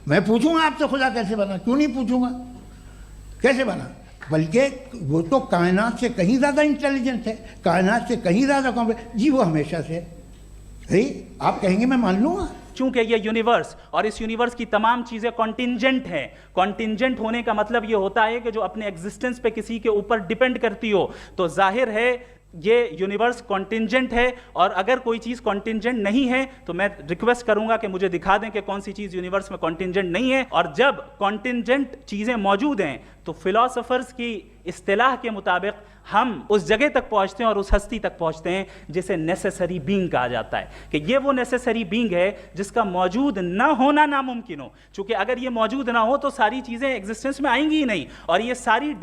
मैं पूछूंगा आपसे खुदा कैसे बना? क्यों नहीं पूछूंगा, कैसे बना? बल्कि वो तो कायनात से कहीं ज़्यादा इंटेलिजेंट है, कायनात से कहीं ज़्यादा कॉम्प्लेक्स। जी वो हमेशा से है, आप कहेंगे मैं मान लूँगा। चूंकि ये यूनिवर्स और इस यूनिवर्स की तमाम चीजें कॉन्टिंजेंट हैं, कॉन्टिंजेंट होने का मतलब ये होता है कि जो अपने एग्जिस्टेंस पे किसी के ऊपर डिपेंड करती हो, तो जाहिर है ये यूनिवर्स कॉन्टिंजेंट है। और अगर कोई चीज कॉन्टिंजेंट नहीं है तो मैं रिक्वेस्ट करूंगा कि मुझे दिखा दें कि कौन सी चीज यूनिवर्स में कॉन्टिंजेंट नहीं है। और जब कॉन्टिंजेंट चीजें मौजूद हैं तो फिलोसोफर्स की इस्तिलाह के मुताबिक हम उस जगह तक पहुंचते हैं और उस हस्ती तक पहुंचते हैं जिसे नेसेसरी बीइंग कहा जाता है, कि ये वो नेसेसरी बीइंग है जिसका मौजूद ना होना नामुमकिन हो। क्योंकि अगर ये मौजूद ना हो तो सारी चीजें एग्जिस्टेंस में आएंगी ही नहीं, और ये सारी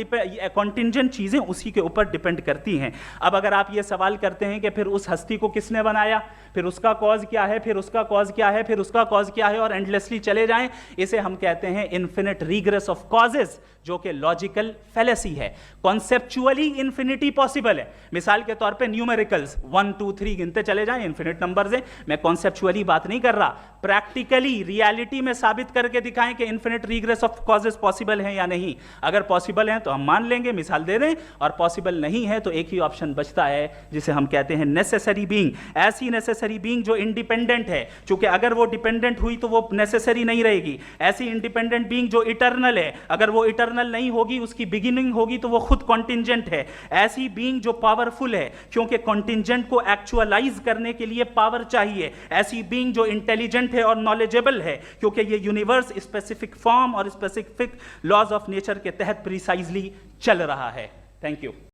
कॉन्टिंजेंट चीजें उसी के ऊपर डिपेंड करती हैं। अब अगर आप ये सवाल करते हैं कि फिर उस हस्ती को किसने बनाया, फिर उसका कॉज क्या है, फिर उसका कॉज क्या है, फिर उसका कॉज क्या है, और एंडलेसली चले जाएं, इसे हम कहते हैं इन्फिनिट रिग्रेस ऑफ कॉजेस, जो कि लॉजिकल फैलेसी है। कॉन्सेप्चुअली इंफिनिटी पॉसिबल है। मिसाल के तौर पे न्यूमेरिकल्स 1 2 3 गिनते चले जाएं, इंफिनिट नंबर्स हैं। मैं कॉन्सेप्चुअली बात नहीं कर रहा, प्रैक्टिकली रियलिटी में साबित करके दिखाएं कि infinite regress of causes possible हैं या नहीं। अगर पॉसिबल हैं तो हम मान लेंगे, मिसाल दे दें, और पॉसिबल नहीं है तो एक ही ऑप्शन बचता है जिसे हम कहते हैं नेसेसरी बीइंग। ऐसी नेसेसरी बीइंग जो इंडिपेंडेंट है, क्योंकि अगर वो डिपेंडेंट हुई तो वो नेसेसरी नहीं रहेगी। ऐसी इंडिपेंडेंट बीइंग जो इटर्नल है, अगर वो इटर्नल नहीं होगी, उसकी बिगिनिंग होगी, तो वो खुद कॉन्टिंजेंट है। ऐसी बीइंग जो पावरफुल है, क्योंकि कॉन्टिंजेंट को एक्चुअलाइज करने के लिए पावर चाहिए। ऐसी बीइंग जो इंटेलिजेंट है और नॉलेजेबल है, क्योंकि ये यूनिवर्स स्पेसिफिक फॉर्म और स्पेसिफिक लॉज ऑफ नेचर के तहत प्रिसाइजली चल रहा है। Thank you.